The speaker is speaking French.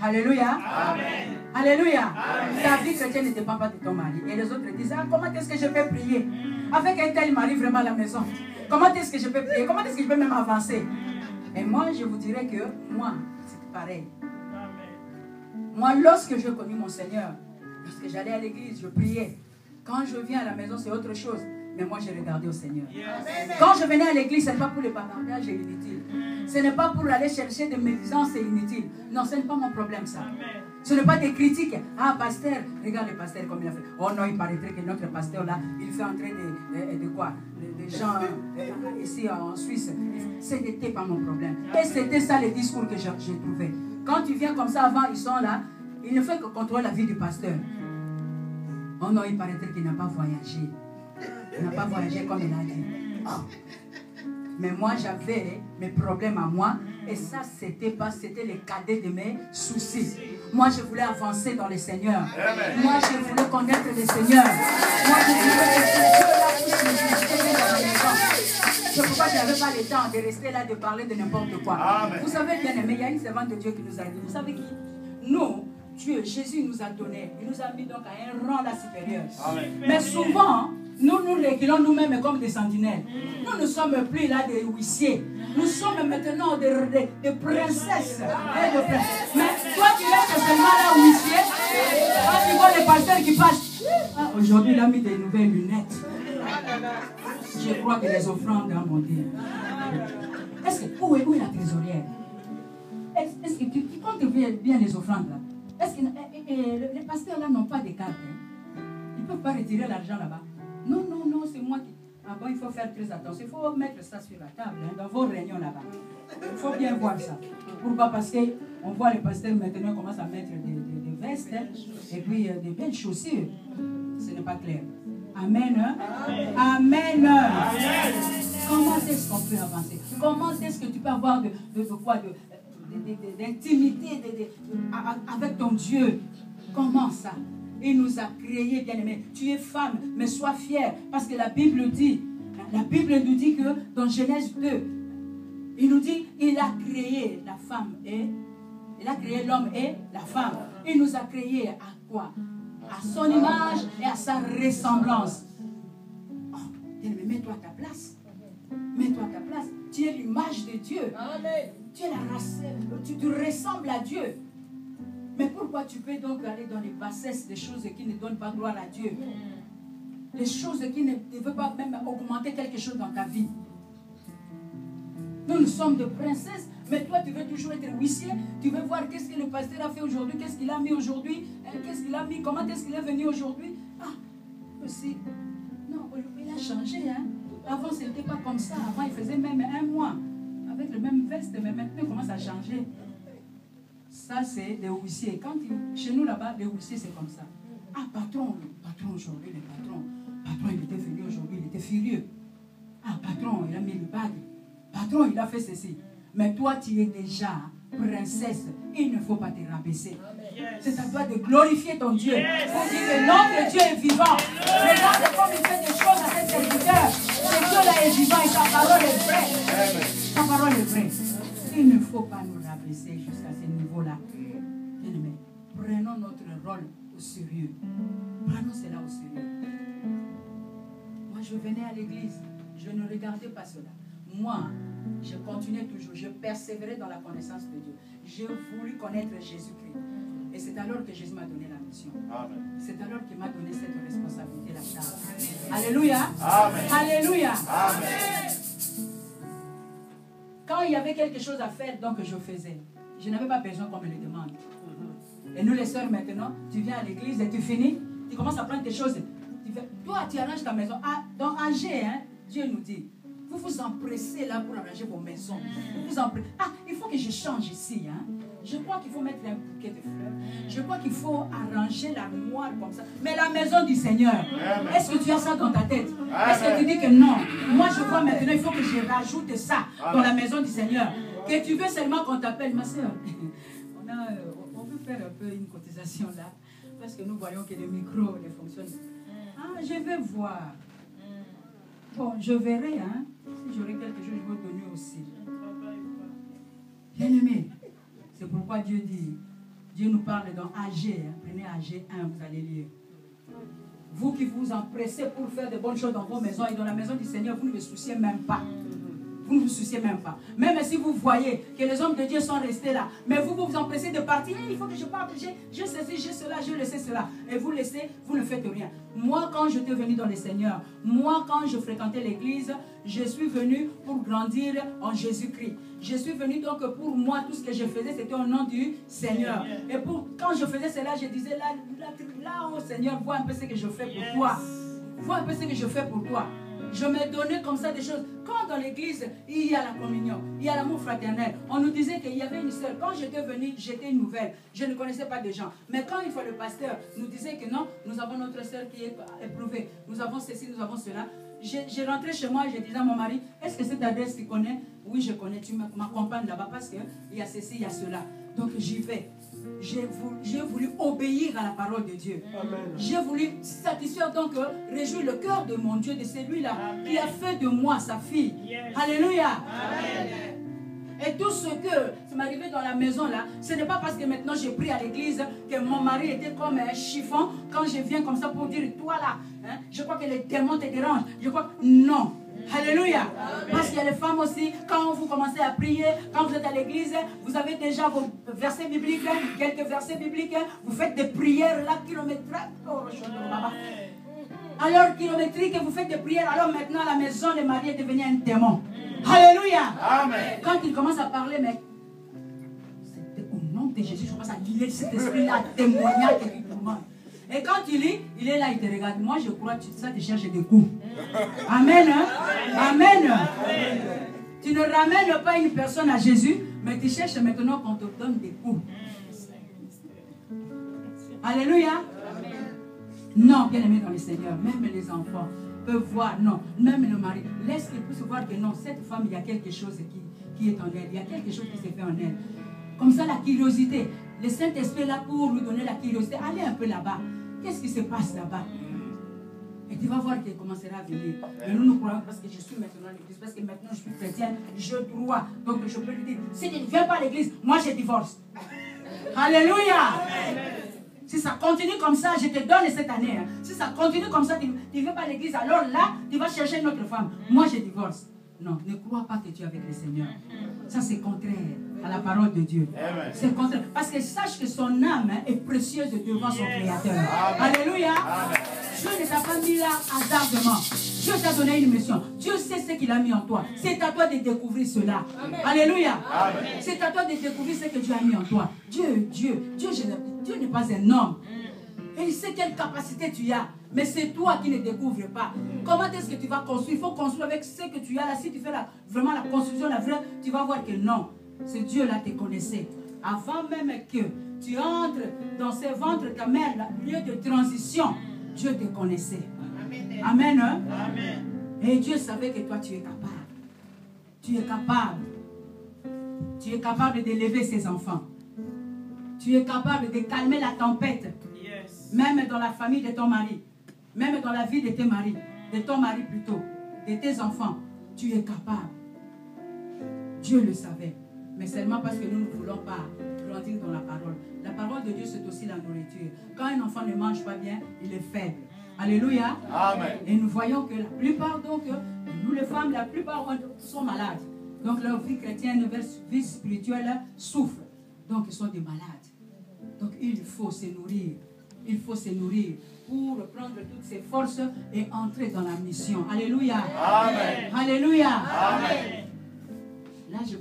Alléluia. Amen. Alléluia. Amen. Ta vie chrétienne ne dépend pas de ton mari. Et les autres disent, ah, comment est-ce que je peux prier avec un tel mari vraiment à la maison? Comment est-ce que je peux prier? Comment est-ce que je peux même avancer? Et moi, je vous dirais que moi, c'est pareil. Moi, lorsque j'ai connu mon Seigneur, lorsque j'allais à l'église, je priais. Quand je viens à la maison, c'est autre chose. Mais moi, j'ai regardé au Seigneur. Yes. Quand je venais à l'église, ce n'est pas pour les bavardages et inutile. Ce n'est pas pour aller chercher des médisances et inutiles. Non, ce n'est pas mon problème, ça. Amen. Ce n'est pas des critiques. Ah, pasteur, regarde le pasteur comme il a fait. Oh non, il paraîtrait que notre pasteur là, il fait entrer de quoi? Des gens ici en Suisse. Ce n'était pas mon problème. Et c'était ça le discours que j'ai trouvé. Quand tu viens comme ça avant, ils sont là, ils ne font que contrôler la vie du pasteur. Oh non, il paraîtrait qu'il n'a pas voyagé. Il n'a pas voyagé comme il a dit. Oh. Mais moi, j'avais mes problèmes à moi. Et ça, c'était le cadet de mes soucis. Moi, je voulais avancer dans le Seigneur. Amen. Moi, je voulais connaître le Seigneur. Moi, je voulais que Dieu là puisse me visiter dans la maison. C'est pourquoi je n'avais pas le temps de rester là, de parler de n'importe quoi. Amen. Vous savez, bien aimé, il y a une servante de Dieu qui nous a dit. Vous savez qui? Nous, Dieu, Jésus nous a donné. Il nous a mis donc à un rang là supérieur. Amen. Mais souvent, nous régulons nous-mêmes comme des sentinelles. Nous ne sommes plus là des huissiers. Nous sommes maintenant des princesses. Mais toi, tu es seulement là huissier. Quand tu vois les pasteurs qui passent. Ah, aujourd'hui, il a mis des nouvelles lunettes. Je crois que les offrandes ont monté. Est-ce que, où est la trésorière? Est-ce que tu comptes bien les offrandes là? Est-ce que les pasteurs là n'ont pas de cartes? Ils ne peuvent pas retirer l'argent là-bas. Non, non, non, c'est moi qui... Ah bon, il faut faire très attention. Il faut mettre ça sur la table, hein, dans vos réunions là-bas. Il faut bien voir ça. Pourquoi? Parce qu'on voit les pasteurs maintenant commencent à mettre des vestes hein, et puis des belles chaussures. Ce n'est pas clair. Amen. Hein? Amen. Amen. Comment est-ce qu'on peut avancer? Comment est-ce que tu peux avoir d'intimité avec ton Dieu? Comment ça? Il nous a créés, bien aimés. Tu es femme, mais sois fière. Parce que la Bible nous dit que dans Genèse 2, il nous dit, il a créé la femme et il a créé l'homme et la femme. Il nous a créés à quoi? À son image et à sa ressemblance. Oh, bien aimé, mets-toi à ta place. Mets-toi à ta place. Tu es l'image de Dieu. Tu es la race. Tu ressembles à Dieu. Mais pourquoi tu peux donc aller dans les bassesses des choses qui ne donnent pas gloire à Dieu? Les choses qui ne veulent pas même augmenter quelque chose dans ta vie. Nous sommes des princesses, mais toi tu veux toujours être huissier. Tu veux voir qu'est-ce que le pasteur a fait aujourd'hui, qu'est-ce qu'il a mis aujourd'hui, qu'est-ce qu'il a mis, comment est-ce qu'il est venu aujourd'hui. Ah, aussi. Non, il a changé. Hein? Avant, ce n'était pas comme ça. Avant, il faisait même un mois avec le même veste, mais maintenant, il commence à changer. Ça, c'est des huissiers. Chez nous, là-bas, les huissiers, c'est comme ça. Ah, patron aujourd'hui, le patron, il était venu aujourd'hui, il était furieux. Ah, patron, il a mis le bague. Patron, il a fait ceci. Mais toi, tu es déjà princesse. Il ne faut pas te rabaisser. C'est à toi de glorifier ton Dieu. Pour dire que notre Dieu est vivant. Regarde comme il fait des choses à ses serviteurs. Ce Dieu-là est vivant et sa parole est vraie. Sa parole est vraie. Il ne faut pas nous rabaisser jusqu'à ce niveau-là. Bien-aimés, prenons notre rôle au sérieux. Prenons cela au sérieux. Moi, je venais à l'église. Je ne regardais pas cela. Moi, je continuais toujours. Je persévérais dans la connaissance de Dieu. J'ai voulu connaître Jésus-Christ. Et c'est alors que Jésus m'a donné la mission. C'est alors qu'il m'a donné cette responsabilité-là. Alléluia. Amen. Alléluia. Amen. Quand il y avait quelque chose à faire, donc je faisais. Je n'avais pas besoin qu'on me le demande. Et nous les sœurs maintenant, tu viens à l'église et tu finis, tu commences à prendre tes choses. Toi, tu arranges ta maison. Ah, dans Angers, hein, Dieu nous dit, vous vous empressez là pour arranger vos maisons. Vous vous empressez. Ah, il faut que je change ici. Hein. Je crois qu'il faut mettre un bouquet de fleurs. Je crois qu'il faut arranger l'armoire comme ça. Mais la maison du Seigneur, est-ce que tu as ça dans ta tête? Est-ce que tu dis que non? Moi, je crois maintenant, il faut que je rajoute ça dans la maison du Seigneur. Que tu veux seulement qu'on t'appelle, ma soeur. On peut faire un peu une cotisation là. Parce que nous voyons que les micros ne fonctionnent. Ah, je vais voir. Bon, je verrai, hein. Si j'aurai quelque chose, je vais donner aussi. Bien-aimé, c'est pourquoi Dieu dit, Dieu nous parle dans AG. Prenez AG 1, vous allez lire. Vous qui vous empressez pour faire de bonnes choses dans vos maisons et dans la maison du Seigneur, vous ne vous souciez même pas. Vous ne vous souciez même pas. Même si vous voyez que les hommes de Dieu sont restés là, mais vous vous empressez de partir, il faut que je parte, j'ai ceci, j'ai cela, je laisse cela. Et vous laissez, vous ne faites rien. Moi, quand j'étais venu dans le Seigneur, moi, quand je fréquentais l'église, je suis venu pour grandir en Jésus-Christ. Je suis venu donc pour moi, tout ce que je faisais, c'était au nom du Seigneur. Et quand je faisais cela, je disais, là, oh Seigneur, vois un peu ce que je fais pour toi. Vois un peu ce que je fais pour toi. Je me donnais comme ça des choses. Quand dans l'église, il y a la communion, il y a l'amour fraternel, on nous disait qu'il y avait une sœur. Quand j'étais venue, j'étais une nouvelle. Je ne connaissais pas de gens. Mais quand une fois le pasteur nous disait que non, nous avons notre sœur qui est éprouvée, nous avons ceci, nous avons cela. J'ai rentré chez moi et je disais à mon mari, est-ce que cette adresse tu connais? Oui, je connais, tu m'accompagnes là-bas parce qu'il y a ceci, il y a cela. Donc j'y vais. J'ai voulu obéir à la parole de Dieu. J'ai voulu satisfaire donc, réjouir le cœur de mon Dieu, de celui-là qui a fait de moi sa fille. Yes. Alléluia. Amen. Et tout ce que m'est arrivé dans la maison là, ce n'est pas parce que maintenant j'ai pris à l'église que mon mari était comme un chiffon. Quand je viens comme ça pour dire, toi là, hein, je crois que les démons te dérangent. Je crois que non. Alléluia. Parce qu'il y a les femmes aussi, quand vous commencez à prier, quand vous êtes à l'église, vous avez déjà vos versets bibliques, quelques versets bibliques, vous faites des prières là, kilométriques. Alors kilométriques, vous faites des prières, alors maintenant la maison de Marie est devenue un démon. Alléluia. Amen. Quand il commence à parler, mais c'était au nom de Jésus, je commence à lire cet esprit-là, témoignage qui commande. Et quand il lit, il est là, il te regarde. Moi, je crois que ça te cherche des coups. Amen. Hein? Amen. Amen. Tu ne ramènes pas une personne à Jésus, mais tu cherches maintenant qu'on te donne des coups. Alléluia. Amen. Non, bien aimé dans le Seigneur, même les enfants peuvent voir, non, même le mari, laisse qu'ils puissent voir que non, cette femme, il y a quelque chose qui est en elle, il y a quelque chose qui s'est fait en elle. Comme ça, la curiosité, le Saint-Esprit est là pour lui donner la curiosité. Allez un peu là-bas. Qu'est-ce qui se passe là-bas? Et tu vas voir qu'elle commencera à venir. Et nous croyons parce que je suis maintenant à l'église, parce que maintenant je suis chrétienne, je dois. Donc je peux lui dire, si tu ne viens pas à l'église, moi je divorce. Alléluia. Si ça continue comme ça, je te donne cette année. Hein. Si ça continue comme ça, tu ne viens pas à l'église, alors là, tu vas chercher une autre femme. Moi je divorce. Non, ne crois pas que tu es avec le Seigneur. Ça c'est contraire à la parole de Dieu. C'est contraire. Parce que sache que son âme est précieuse devant son Créateur. Amen. Alléluia. Amen. Dieu ne t'a pas mis là hasardement. Dieu t'a donné une mission. Dieu sait ce qu'il a mis en toi. C'est à toi de découvrir cela. Amen. Alléluia. C'est à toi de découvrir ce que Dieu a mis en toi. Dieu n'est pas un homme. Et il sait quelle capacité tu as. Mais c'est toi qui ne découvres pas. Comment est-ce que tu vas construire? Il faut construire avec ce que tu as là. Si tu fais vraiment la construction, la vraie, tu vas voir que non. Ce Dieu-là te connaissait. Avant même que tu entres dans ce ventre ta mère, le lieu de transition, Dieu te connaissait. Amen. Amen, hein? Amen. Et Dieu savait que toi, tu es capable. Tu es capable. Tu es capable d'élever ses enfants. Tu es capable de calmer la tempête. Yes. Même dans la famille de ton mari. Même dans la vie de tes maris. De ton mari plutôt. De tes enfants. Tu es capable. Dieu le savait. Mais seulement parce que nous ne voulons pas grandir dans la parole. La parole de Dieu, c'est aussi la nourriture. Quand un enfant ne mange pas bien, il est faible. Alléluia. Amen. Et nous voyons que la plupart, donc, nous les femmes, la plupart sont malades. Donc leur vie chrétienne, leur vie spirituelle souffre. Donc ils sont des malades. Donc il faut se nourrir. Il faut se nourrir pour prendre toutes ses forces et entrer dans la mission. Alléluia. Amen. Alléluia. Amen. Là, je